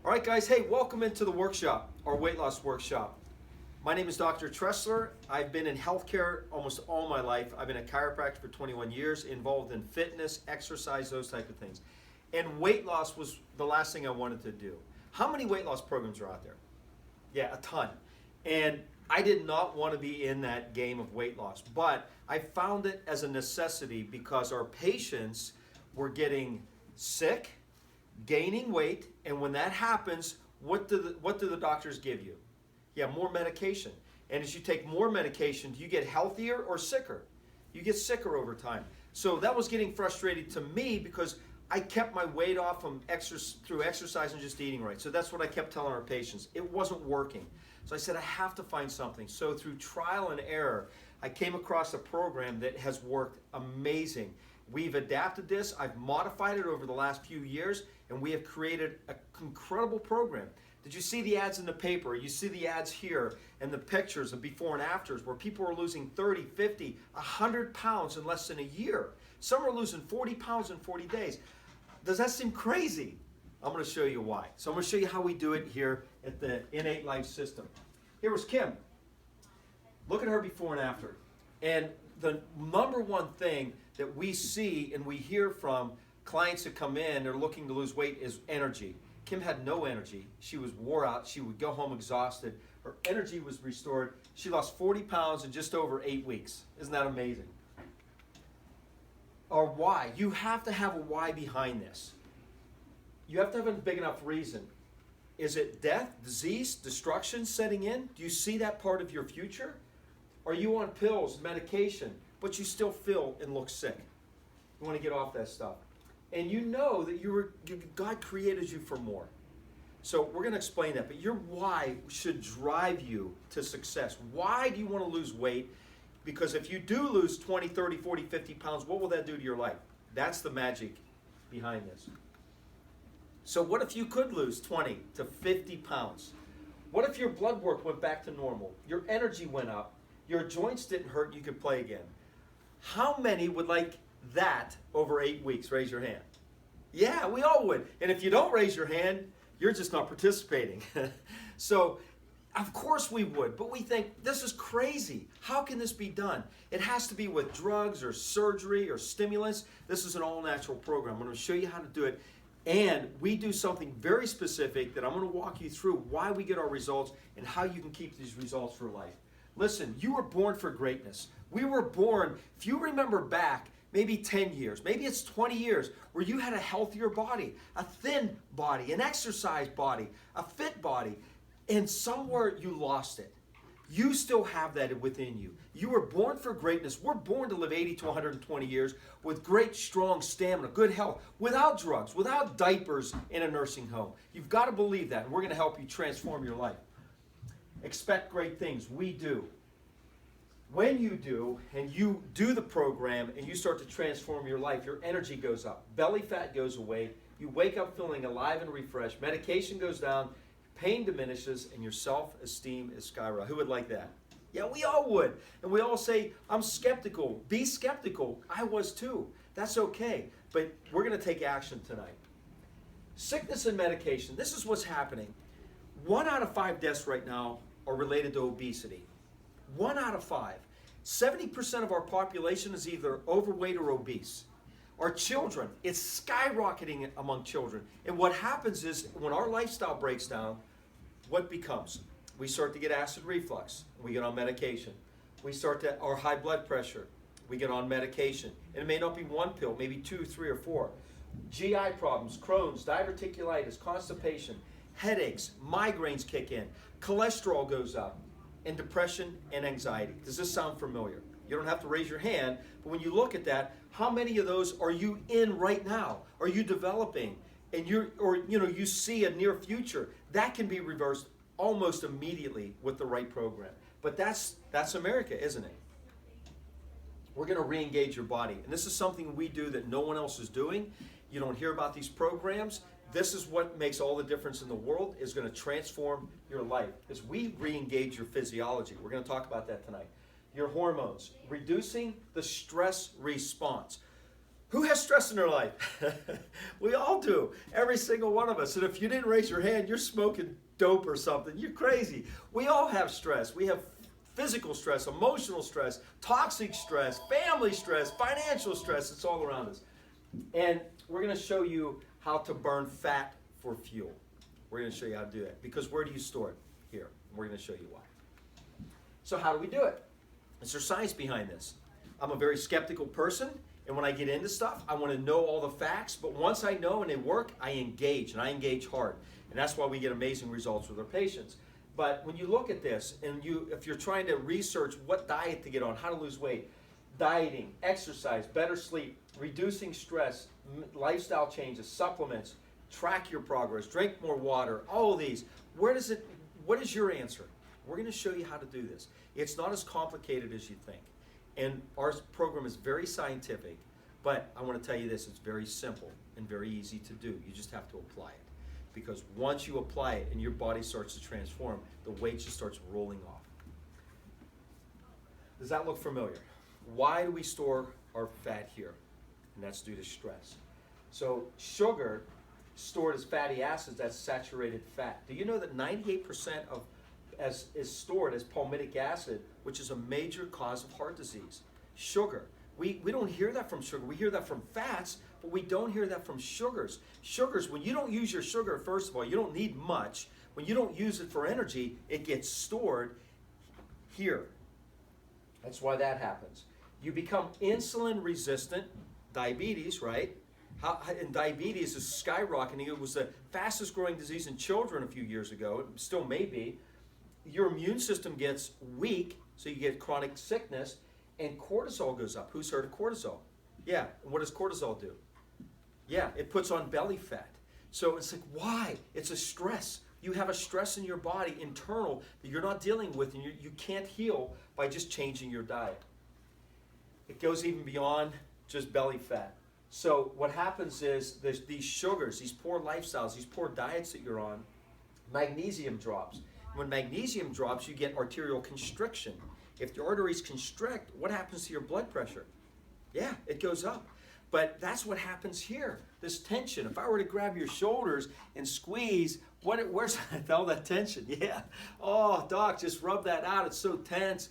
All right, guys, hey, welcome into the workshop, our weight loss workshop. My name is Dr. Tressler. I've been in healthcare almost all my life. I've been a chiropractor for 21 years, involved in fitness, exercise, those type of things. And weight loss was the last thing I wanted to do. How many weight loss programs are out there? Yeah, a ton. And I did not want to be in that game of weight loss, but I found it as a necessity because our patients were getting sick, gaining weight, and when that happens, what do the doctors give you? Yeah, more medication. And as you take more medication, do you get healthier or sicker? You get sicker over time. So that was getting frustrating to me because I kept my weight off from through exercise and just eating right. So that's what I kept telling our patients. It wasn't working. So I said, I have to find something. So through trial and error, I came across a program that has worked amazing. We've adapted this, I've modified it over the last few years, and we have created an incredible program. Did you see the ads in the paper? You see the ads here and the pictures of before and afters where people are losing 30, 50, 100 pounds in less than a year. Some are losing 40 pounds in 40 days. Does that seem crazy? I'm going to show you why. So I'm going to show you how we do it here at the Innate Life System. Here was Kim. Look at her before and after. And the number one thing that we see and we hear from clients that come in, they're looking to lose weight, is energy. Kim had no energy. She was wore out. She would go home exhausted. Her energy was restored. She lost 40 pounds in just over 8 weeks. Isn't that amazing? Or why? You have to have a why behind this. You have to have a big enough reason. Is it death, disease, destruction setting in? Do you see that part of your future? Are you on pills, medication, but you still feel and look sick? You want to get off that stuff. And you know that God created you for more. So we're going to explain that. But your why should drive you to success. Why do you want to lose weight? Because if you do lose 20, 30, 40, 50 pounds, what will that do to your life? That's the magic behind this. So what if you could lose 20 to 50 pounds? What if your blood work went back to normal? Your energy went up. Your joints didn't hurt, you could play again. How many would like that over 8 weeks? Raise your hand. Yeah, we all would. And if you don't raise your hand, you're just not participating. So, of course we would, but we think, this is crazy. How can this be done? It has to be with drugs or surgery or stimulants. This is an all-natural program. I'm going to show you how to do it. And we do something very specific that I'm going to walk you through why we get our results and how you can keep these results for life. Listen, you were born for greatness. We were born, if you remember back, maybe 10 years, maybe it's 20 years, where you had a healthier body, a thin body, an exercise body, a fit body, and somewhere you lost it. You still have that within you. You were born for greatness. We're born to live 80 to 120 years with great, strong stamina, good health, without drugs, without diapers in a nursing home. You've got to believe that, and we're going to help you transform your life. Expect great things. We do. When you do, and you do the program, and you start to transform your life, your energy goes up. Belly fat goes away. You wake up feeling alive and refreshed. Medication goes down. Pain diminishes, and your self-esteem is skyrocketing. Who would like that? Yeah, we all would. And we all say, I'm skeptical. Be skeptical. I was too. That's okay. But we're going to take action tonight. Sickness and medication. This is what's happening. 1 out of 5 deaths right now are related to obesity. 1 out of 5. 70% of our population is either overweight or obese. Our children, it's skyrocketing among children. And what happens is when our lifestyle breaks down, what becomes? We start to get acid reflux. We get on medication. We start to, our high blood pressure. We get on medication. And it may not be 1 pill, maybe 2, 3, or 4. GI problems, Crohn's, diverticulitis, constipation, headaches, migraines kick in, cholesterol goes up, and depression and anxiety. Does this sound familiar? You don't have to raise your hand, but when you look at that, how many of those are you in right now? Are you developing? And you see a near future. That can be reversed almost immediately with the right program. But that's America, isn't it? We're going to re-engage your body. And this is something we do that no one else is doing. You don't hear about these programs. This is what makes all the difference in the world, is going to transform your life. As we re-engage your physiology. We're going to talk about that tonight. Your hormones, reducing the stress response. Who has stress in their life? We all do, every single one of us. And if you didn't raise your hand, you're smoking dope or something. You're crazy. We all have stress. We have physical stress, emotional stress, toxic stress, family stress, financial stress. It's all around us. And we're going to show you how to burn fat for fuel. We're going to show you how to do that. Because where do you store it? Here. We're going to show you why. So how do we do it? Is there science behind this? I'm a very skeptical person. And when I get into stuff, I want to know all the facts. But once I know and they work, I engage. And I engage hard. And that's why we get amazing results with our patients. But when you look at this, and if you're trying to research what diet to get on, how to lose weight, dieting, exercise, better sleep, reducing stress, lifestyle changes, supplements, track your progress, drink more water, all of these, what is your answer? We're going to show you how to do this. It's not as complicated as you think. And our program is very scientific, but I want to tell you this, it's very simple and very easy to do. You just have to apply it. Because once you apply it and your body starts to transform, the weight just starts rolling off. Does that look familiar? Why do we store our fat here? And that's due to stress. So sugar stored as fatty acids, that's saturated fat. Do you know that 98% is stored as palmitic acid, which is a major cause of heart disease? Sugar. We don't hear that from sugar. We hear that from fats, but we don't hear that from sugars. Sugars, when you don't use your sugar, first of all, you don't need much. When you don't use it for energy, it gets stored here. That's why that happens. You become insulin resistant, diabetes, right? And diabetes is skyrocketing. It was the fastest growing disease in children a few years ago. It still may be. Your immune system gets weak, so you get chronic sickness, and cortisol goes up. Who's heard of cortisol? Yeah, and what does cortisol do? Yeah, it puts on belly fat. So it's like, why? It's a stress. You have a stress in your body, internal, that you're not dealing with, and you can't heal by just changing your diet. It goes even beyond just belly fat. So what happens is there's these sugars, these poor lifestyles, these poor diets that you're on, magnesium drops. When magnesium drops, you get arterial constriction. If your arteries constrict, what happens to your blood pressure? Yeah, it goes up. But that's what happens here, this tension. If I were to grab your shoulders and squeeze, where's all that tension? Yeah. Oh, doc, just rub that out. It's so tense.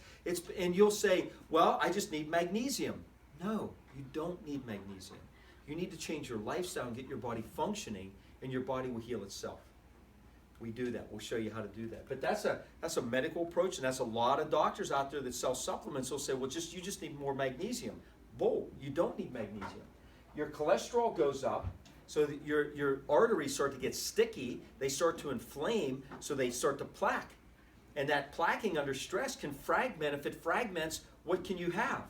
And you'll say, well, I just need magnesium. No, you don't need magnesium. You need to change your lifestyle and get your body functioning, and your body will heal itself. We do that. We'll show you how to do that. But that's a medical approach, and that's a lot of doctors out there that sell supplements. They'll say, well, you just need more magnesium. Bull, you don't need magnesium. Your cholesterol goes up, so that your arteries start to get sticky. They start to inflame, so they start to plaque. And that plaquing under stress can fragment. If it fragments, what can you have?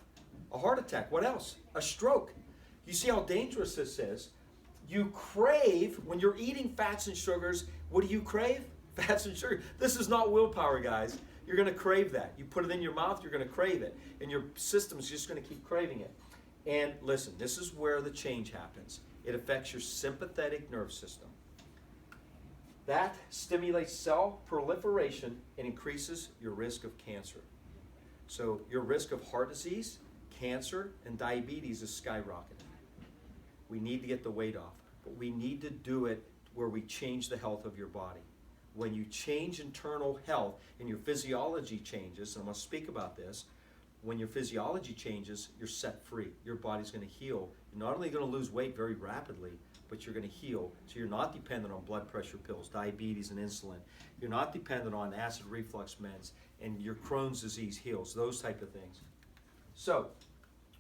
A heart attack. What else? A stroke. You see how dangerous this is? You crave, when you're eating fats and sugars, what do you crave? Fats and sugar. This is not willpower, guys. You're going to crave that. You put it in your mouth, you're going to crave it. And your system's just going to keep craving it. And listen, this is where the change happens. It affects your sympathetic nervous system. That stimulates cell proliferation and increases your risk of cancer. So your risk of heart disease, cancer, and diabetes is skyrocketing. We need to get the weight off, but we need to do it where we change the health of your body. When you change internal health and your physiology changes, and I'm going to speak about this, when your physiology changes, you're set free. Your body's going to heal. You're not only going to lose weight very rapidly, but you're going to heal. So you're not dependent on blood pressure pills, diabetes and insulin. You're not dependent on acid reflux meds, and your Crohn's disease heals, those type of things. So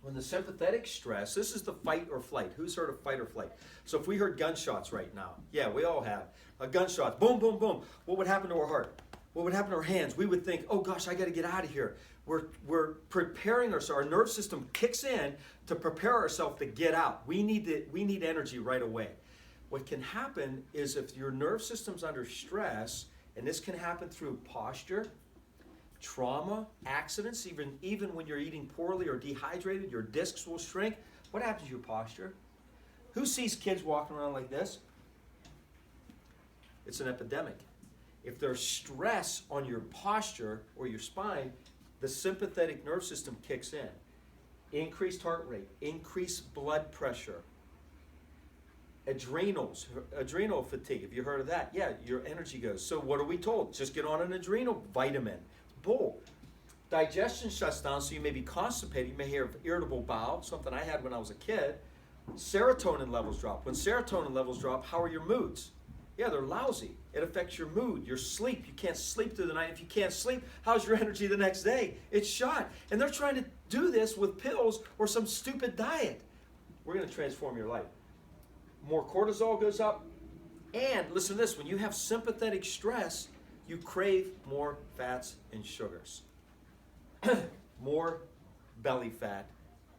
when the sympathetic stress, this is the fight or flight. Who's heard of fight or flight? So if we heard gunshots right now, yeah, we all have. Gunshots, boom, boom, boom. What would happen to our heart? What would happen to our hands? We would think, oh gosh, I got to get out of here. We're preparing ourselves. Our nerve system kicks in to prepare ourselves to get out. We need energy right away. What can happen is if your nerve system's under stress, and this can happen through posture, trauma, accidents, even when you're eating poorly or dehydrated, your discs will shrink. What happens to your posture? Who sees kids walking around like this? It's an epidemic. If there's stress on your posture or your spine, the sympathetic nerve system kicks in. increased heart rate, increased blood pressure, adrenal fatigue. Have you heard of that? Yeah, your energy goes. So what are we told? Just get on an adrenal vitamin. Bull. Digestion shuts down, so you may be constipated. You may have irritable bowel, something I had when I was a kid. Serotonin levels drop. When serotonin levels drop, how are your moods? Yeah, they're lousy. It affects your mood, your sleep. You can't sleep through the night. If you can't sleep, how's your energy the next day? It's shot. And they're trying to do this with pills or some stupid diet. We're going to transform your life. More cortisol goes up. And listen to this, when you have sympathetic stress, you crave more fats and sugars. More belly fat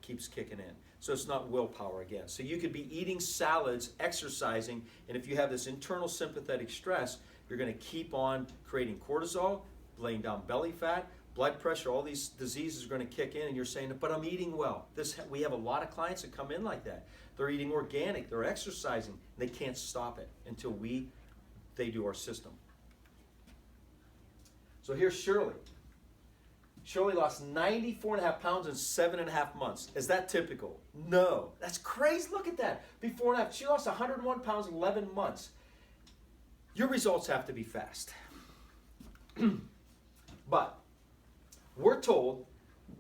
keeps kicking in. So it's not willpower again. So you could be eating salads, exercising, and if you have this internal sympathetic stress, you're going to keep on creating cortisol, laying down belly fat, blood pressure, all these diseases are going to kick in, and you're saying, but I'm eating well. We have a lot of clients that come in like that. They're eating organic, they're exercising, and they can't stop it until they do our system. So here's Shirley. Shirley lost 94.5 pounds in 7.5 months. Is that typical? No. That's crazy. Look at that. Before and after. She lost 101 pounds in 11 months. Your results have to be fast. But we're told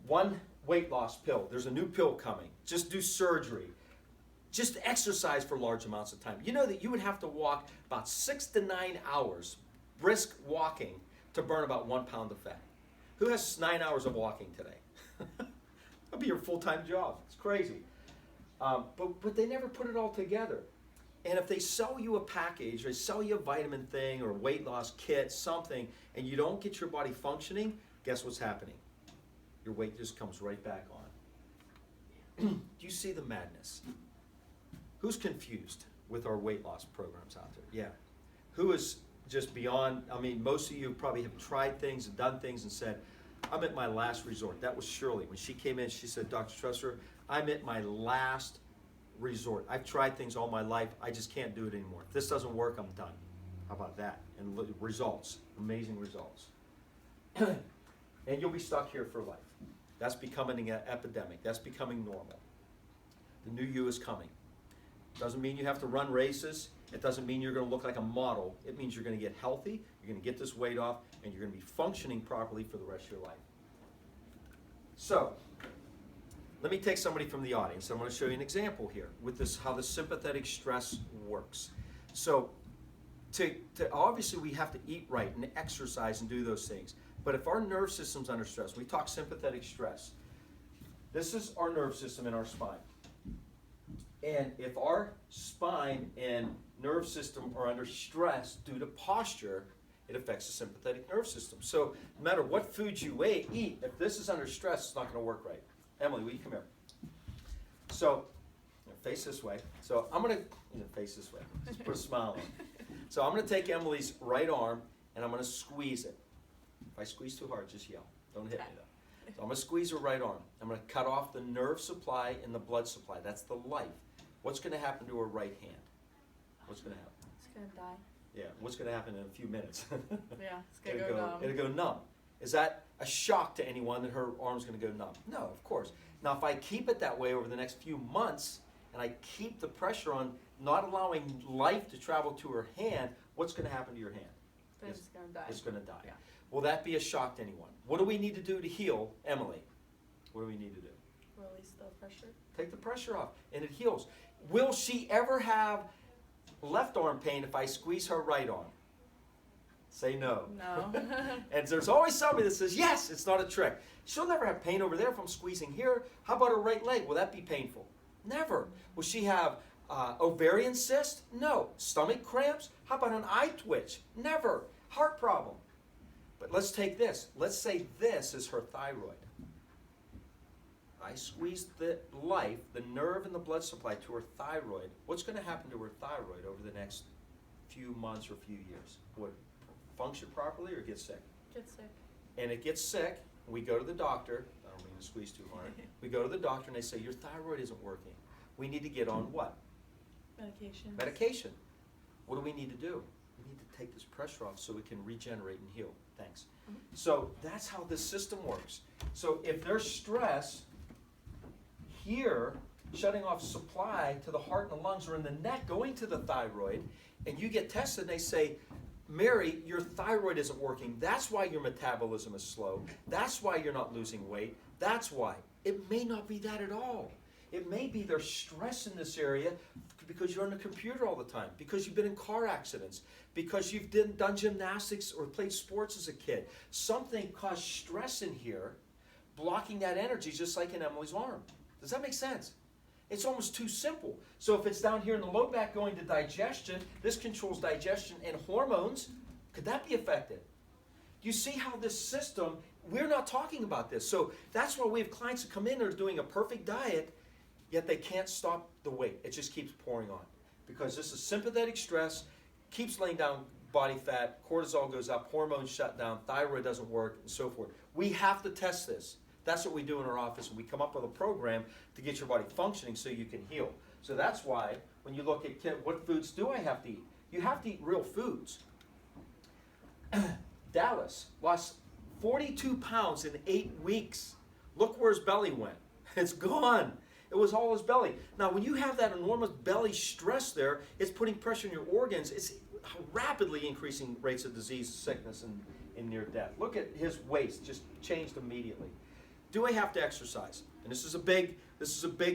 one weight loss pill. There's a new pill coming. Just do surgery. Just exercise for large amounts of time. You know that you would have to walk about 6 to 9 hours, brisk walking, to burn about 1 pound of fat. Who has 9 hours of walking today? That'll be your full-time job. It's crazy. But they never put it all together. And if they sell you a package, or they sell you a vitamin thing, or a weight loss kit, something, and you don't get your body functioning, guess what's happening? Your weight just comes right back on. Do you see the madness? Who's confused with our weight loss programs out there? Yeah. Who is just beyond, I mean, most of you probably have tried things and done things and said, I'm at my last resort. That was Shirley. When she came in, she said, Dr. Stresser, I'm at my last resort. I've tried things all my life. I just can't do it anymore. If this doesn't work, I'm done. How about that? And results, amazing results. And you'll be stuck here for life. That's becoming an epidemic. That's becoming normal. The new you is coming. Doesn't mean you have to run races. It doesn't mean you're going to look like a model. It means you're going to get healthy, you're going to get this weight off, and you're going to be functioning properly for the rest of your life. So, let me take somebody from the audience. I'm going to show you an example here with this, how the sympathetic stress works. So, obviously we have to eat right and exercise and do those things. But if our nerve system's under stress, we talk sympathetic stress. This is our nerve system in our spine. And if our spine and nerve system are under stress due to posture, it affects the sympathetic nerve system. So no matter what foods you eat, if this is under stress, it's not going to work right. Emily, will you come here? So, face this way. So I'm going to face this way. Just put a smile on. So I'm going to take Emily's right arm and I'm going to squeeze it. If I squeeze too hard, just yell. Don't hit me though. So I'm going to squeeze her right arm. I'm going to cut off the nerve supply and the blood supply. That's the life. What's going to happen to her right hand? What's going to happen? It's going to die. Yeah, what's going to happen in a few minutes? Yeah, it's going to go numb. It'll go numb. Is that a shock to anyone that her arm's going to go numb? No, of course. Now, if I keep it that way over the next few months, and I keep the pressure on not allowing life to travel to her hand, what's going to happen to your hand? It's going to die. It's going to die. Yeah. Will that be a shock to anyone? What do we need to do to heal Emily? What do we need to do? Release the pressure. Take the pressure off, and it heals. Will she ever have left arm pain if I squeeze her right arm? Say no. No. And there's always somebody that says, yes, it's not a trick. She'll never have pain over there if I'm squeezing here. How about her right leg? Will that be painful? Never. Will she have ovarian cyst? No. Stomach cramps? How about an eye twitch? Never. Heart problem. But let's take this. Let's say this is her thyroid. I squeeze the life, the nerve and the blood supply to her thyroid. What's going to happen to her thyroid over the next few months or few years? Would it function properly or get sick? Get sick. And it gets sick. We go to the doctor. I don't mean to squeeze too hard. We go to the doctor and they say, your thyroid isn't working. We need to get on what? Medication. Medication. What do we need to do? We need to take this pressure off so we can regenerate and heal. Thanks. So that's how this system works. So if there's stress, here shutting off supply to the heart and the lungs, or in the neck going to the thyroid, and you get tested and they say, Mary, your thyroid isn't working. That's why your metabolism is slow. That's why you're not losing weight. That's why. It may not be that at all. It may be there's stress in this area because you're on the computer all the time, because you've been in car accidents, because you've done gymnastics or played sports as a kid. Something caused stress in here, blocking that energy, just like in Emily's arm. Does that make sense? It's almost too simple. So if it's down here in the low back going to digestion, this controls digestion and hormones. Could that be affected? You see how this system, we're not talking about this. So that's why we have clients that come in that are doing a perfect diet, yet they can't stop the weight. It just keeps pouring on. Because this is sympathetic stress, keeps laying down body fat, cortisol goes up, hormones shut down, thyroid doesn't work, and so forth. We have to test this. That's what we do in our office, and we come up with a program to get your body functioning so you can heal. So that's why when you look at what foods do I have to eat, you have to eat real foods. Dallas lost 42 pounds in 8 weeks. Look where his belly went. It's gone. It was all his belly. Now, when you have that enormous belly stress there, it's putting pressure on your organs. It's rapidly increasing rates of disease, sickness, and near death. Look at his waist, just changed immediately. Do I have to exercise? And this is a big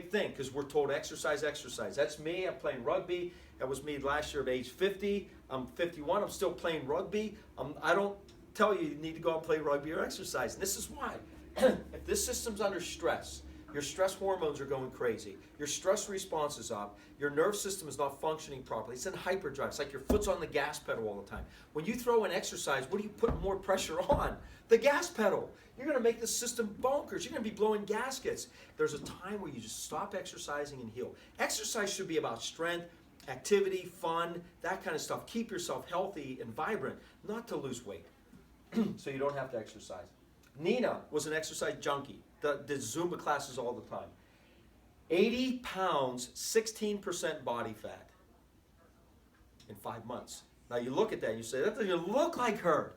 thing because we're told exercise, exercise. That's me. I'm playing rugby. That was me last year at age 50. I'm 51. I'm still playing rugby. I don't tell you need to go and play rugby or exercise. And this is why. If this system's under stress, your stress hormones are going crazy. Your stress response is up. Your nerve system is not functioning properly. It's in hyperdrive. It's like your foot's on the gas pedal all the time. When you throw in exercise, what do you put more pressure on? The gas pedal. You're going to make the system bonkers. You're going to be blowing gaskets. There's a time where you just stop exercising and heal. Exercise should be about strength, activity, fun, that kind of stuff. Keep yourself healthy and vibrant, not to lose weight. So you don't have to exercise. Nina was an exercise junkie. Did Zumba classes all the time. 80 pounds, 16% body fat in 5 months. Now you look at that and you say, that doesn't even look like her.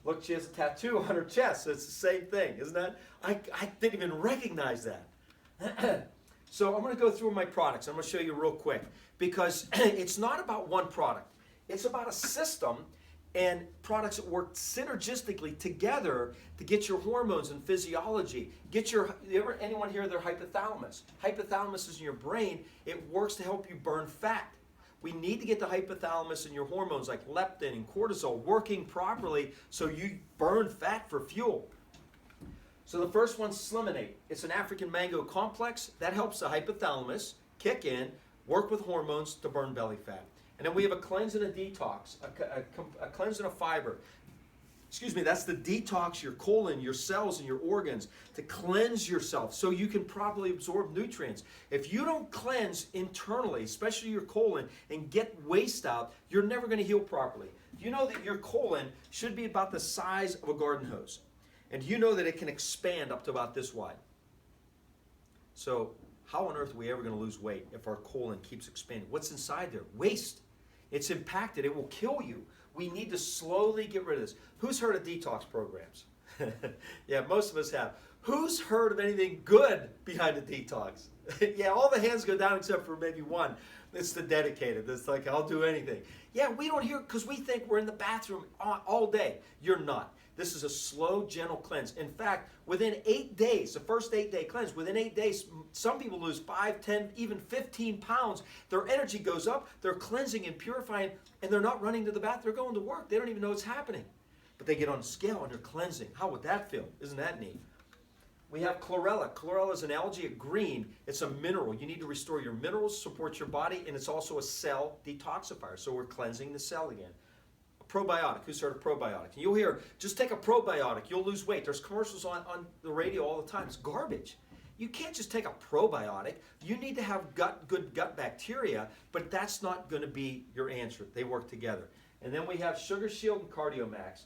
Look, she has a tattoo on her chest. It's the same thing, isn't that? I didn't even recognize that. So I'm going to go through my products. I'm going to show you real quick because it's not about one product. It's about a system and products that work synergistically together to get your hormones and physiology. Anyone hear their hypothalamus? Hypothalamus is in your brain. It works to help you burn fat. We need to get the hypothalamus and your hormones like leptin and cortisol working properly so you burn fat for fuel. So the first one's Sliminate. It's an African mango complex that helps the hypothalamus kick in, work with hormones to burn belly fat. And then we have a cleanse and a detox, a cleanse and a fiber. Excuse me, that's the detox your colon, your cells, and your organs to cleanse yourself so you can properly absorb nutrients. If you don't cleanse internally, especially your colon, and get waste out, you're never going to heal properly. You know that your colon should be about the size of a garden hose. And you know that it can expand up to about this wide. So how on earth are we ever going to lose weight if our colon keeps expanding? What's inside there? Waste. It's impacted. It will kill you. We need to slowly get rid of this. Who's heard of detox programs? Yeah, most of us have. Who's heard of anything good behind a detox? Yeah, all the hands go down except for maybe one. It's the dedicated. It's like, I'll do anything. Yeah, we don't hear because we think we're in the bathroom all day. You're not. This is a slow, gentle cleanse. In fact, within 8 days, the first 8-day cleanse, within 8 days, some people lose 5, 10, even 15 pounds. Their energy goes up, they're cleansing and purifying, and they're not running to the bath. They're going to work. They don't even know what's happening. But they get on a scale and they're cleansing. How would that feel? Isn't that neat? We have chlorella. Chlorella is an algae, a green. It's a mineral. You need to restore your minerals, support your body, and it's also a cell detoxifier. So we're cleansing the cell again. Probiotic. Who's heard of probiotic? And you'll hear, just take a probiotic, you'll lose weight. There's commercials on the radio all the time. It's garbage. You can't just take a probiotic. You need to have good gut bacteria, but that's not going to be your answer. They work together. And then we have Sugar Shield and Cardiomax.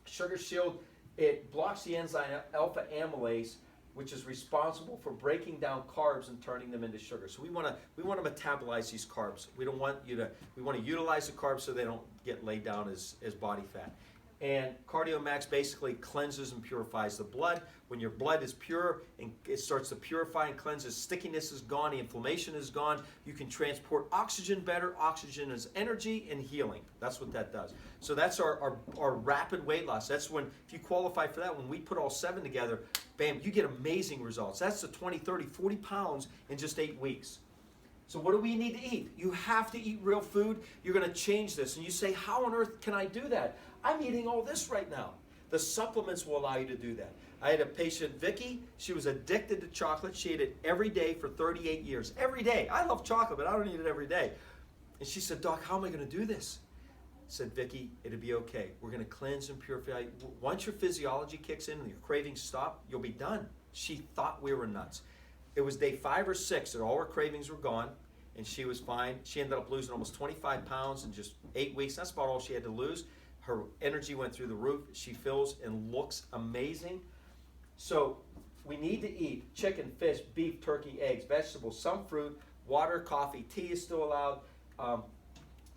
Sugar Shield, it blocks the enzyme alpha amylase, which is responsible for breaking down carbs and turning them into sugar. So we want to metabolize these carbs. We want to utilize the carbs so they don't get laid down as body fat. And CardioMax basically cleanses and purifies the blood. When your blood is pure and it starts to purify and cleanse, the stickiness is gone, the inflammation is gone. You can transport oxygen better. Oxygen is energy and healing. That's what that does. So that's our rapid weight loss. That's when, if you qualify for that, when we put all 7 together, bam, you get amazing results. That's the 20, 30, 40 pounds in just 8 weeks. So what do we need to eat? You have to eat real food. You're going to change this. And you say, how on earth can I do that? I'm eating all this right now. The supplements will allow you to do that. I had a patient, Vicky. She was addicted to chocolate. She ate it every day for 38 years. Every day. I love chocolate, but I don't eat it every day. And she said, Doc, how am I going to do this? I said, Vicky, it'll be okay. We're going to cleanse and purify. Once your physiology kicks in and your cravings stop, you'll be done. She thought we were nuts. It was day 5 or 6 that all her cravings were gone, and she was fine. She ended up losing almost 25 pounds in just 8 weeks. That's about all she had to lose. Her energy went through the roof. She feels and looks amazing. So we need to eat chicken, fish, beef, turkey, eggs, vegetables, some fruit, water, coffee, tea is still allowed.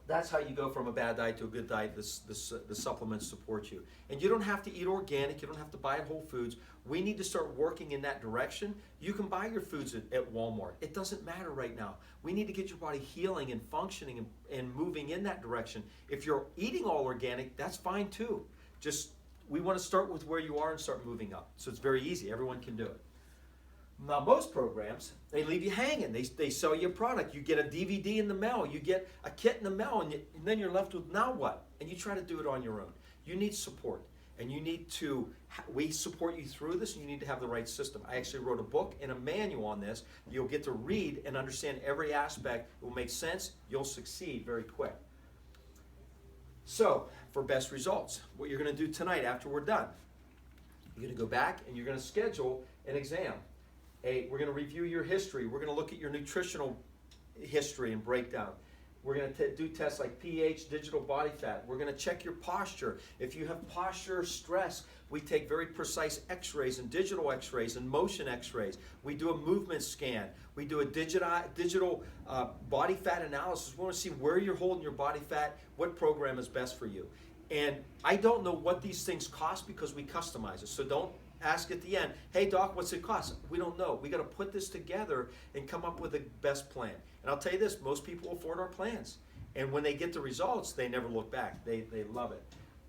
That's how you go from a bad diet to a good diet. The supplements support you. And you don't have to eat organic. You don't have to buy at Whole Foods. We need to start working in that direction. You can buy your foods at Walmart. It doesn't matter right now. We need to get your body healing and functioning and moving in that direction. If you're eating all organic, that's fine too. Just, we want to start with where you are and start moving up. So it's very easy. Everyone can do it. Now, most programs, they leave you hanging. They sell you a product. You get a DVD in the mail. You get a kit in the mail, and then you're left with, now what? And you try to do it on your own. You need support, and you need to, we support you through this, and you need to have the right system. I actually wrote a book and a manual on this. You'll get to read and understand every aspect. It will make sense. You'll succeed very quick. So, for best results, what you're going to do tonight after we're done, you're going to go back and you're going to schedule an exam. We're going to review your history. We're going to look at your nutritional history and breakdown. We're going to do tests like pH, digital body fat. We're going to check your posture. If you have posture stress, we take very precise x-rays and digital x-rays and motion x-rays. We do a movement scan. We do a digital body fat analysis. We want to see where you're holding your body fat, what program is best for you. And I don't know what these things cost because we customize it. So don't ask at the end, hey doc, what's it cost? We don't know. We got to put this together and come up with the best plan. And I'll tell you this, most people afford our plans. And when they get the results, they never look back. They love it.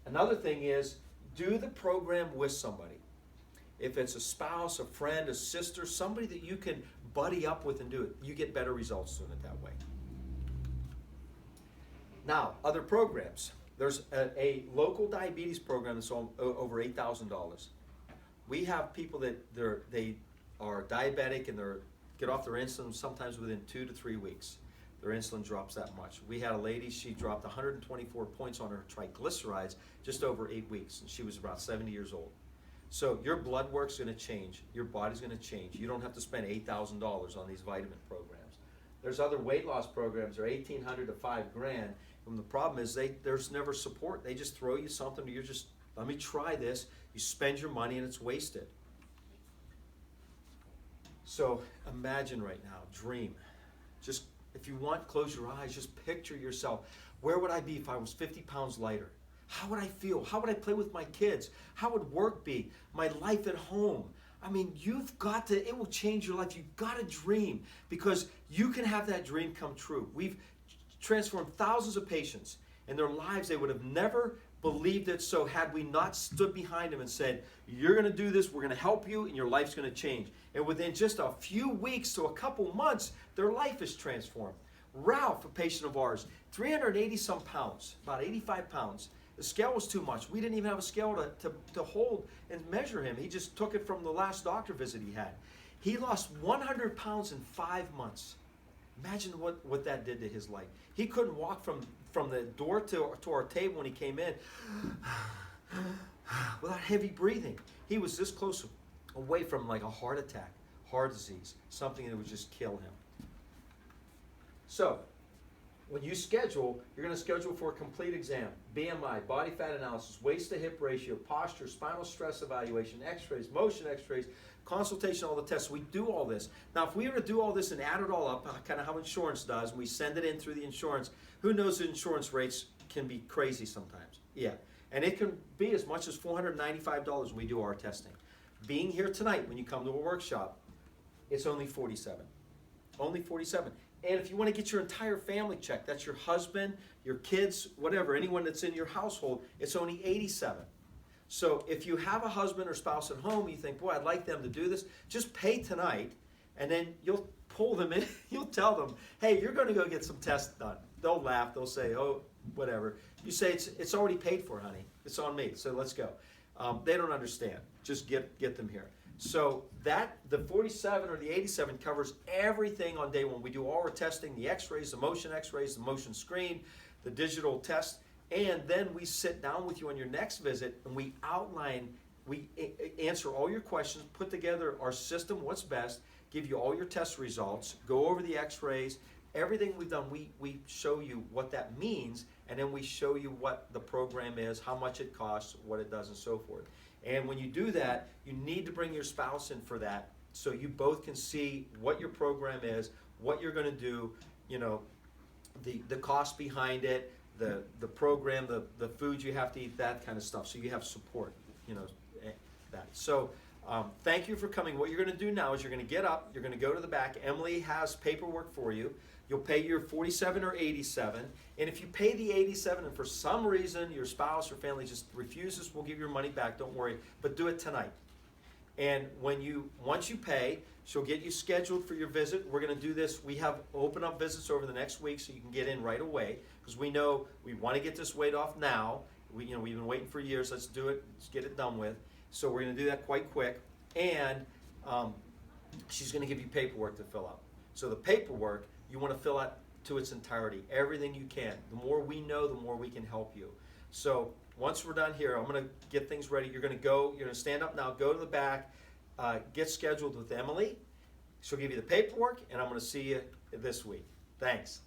Another thing is, do the program with somebody. If it's a spouse, a friend, a sister, somebody that you can buddy up with and do it, you get better results doing it that way. Now, other programs. There's a local diabetes program that's on over $8,000. We have people that they are diabetic and they get off their insulin sometimes within 2 to 3 weeks. Their insulin drops that much. We had a lady, she dropped 124 points on her triglycerides just over 8 weeks, and she was about 70 years old. So your blood work's going to change. Your body's going to change. You don't have to spend $8,000 on these vitamin programs. There's other weight loss programs. They're $1,800 to $5,000. And the problem is there's never support. They just throw you something. You're just, let me try this. You spend your money and it's wasted. So imagine right now, dream. Just, if you want, close your eyes. Just picture yourself. Where would I be if I was 50 pounds lighter? How would I feel? How would I play with my kids? How would work be? My life at home? I mean, you've got to, it will change your life. You've got to dream because you can have that dream come true. We've transformed thousands of patients in their lives. They would have never believed it so had we not stood behind them and said, you're going to do this, we're going to help you, and your life's going to change. And within just a few weeks to a couple months, their life is transformed. Ralph, a patient of ours, 380 some pounds, about 85 pounds. The scale was too much. We didn't even have a scale to hold and measure him. He just took it from the last doctor visit he had. He lost 100 pounds in 5 months. Imagine what that did to his life. He couldn't walk from the door to our table when he came in without heavy breathing. He was this close away from like a heart attack, heart disease, something that would just kill him. So, when you schedule, you're going to schedule for a complete exam, BMI, body fat analysis, waist to hip ratio, posture, spinal stress evaluation, x-rays, motion x-rays, consultation, all the tests. We do all this. Now, if we were to do all this and add it all up, kind of how insurance does, and we send it in through the insurance, who knows the insurance rates can be crazy sometimes. Yeah. And it can be as much as $495 when we do our testing. Being here tonight, when you come to a workshop, it's only $47. Only $47. And if you want to get your entire family checked, that's your husband, your kids, whatever, anyone that's in your household, it's only $87. So if you have a husband or spouse at home, you think, boy, I'd like them to do this, just pay tonight, and then you'll pull them in. You'll tell them, hey, you're going to go get some tests done. They'll laugh. They'll say, oh, whatever. You say, it's already paid for, honey. It's on me, so let's go. They don't understand. Just get them here. So the 47 or the 87 covers everything on day one. We do all our testing, the x-rays, the motion screen, the digital test, and then we sit down with you on your next visit and we outline, we answer all your questions, put together our system, what's best, give you all your test results, go over the x-rays, everything we've done, we show you what that means, and then we show you what the program is, how much it costs, what it does, and so forth. And when you do that, you need to bring your spouse in for that so you both can see what your program is, what you're going to do, you know, the cost behind it, the program, the food you have to eat, that kind of stuff. So you have support, you know, that. So thank you for coming. What you're going to do now is you're going to get up, you're going to go to the back. Emily has paperwork for you. You'll pay your 47 or 87, and if you pay the 87 and for some reason your spouse or family just refuses, we'll give your money back, don't worry, but do it tonight. And once you pay, she'll get you scheduled for your visit. We're going to do this. We have open up visits over the next week so you can get in right away, because we know we want to get this weight off now. We've been waiting for years. Let's do it. Let's get it done with. So we're going to do that quite quick. And she's going to give you paperwork to fill out. So the paperwork, you want to fill out to its entirety, everything you can. The more we know, the more we can help you. So once we're done here, I'm going to get things ready. You're going to stand up now, go to the back, get scheduled with Emily. She'll give you the paperwork, and I'm going to see you this week. Thanks.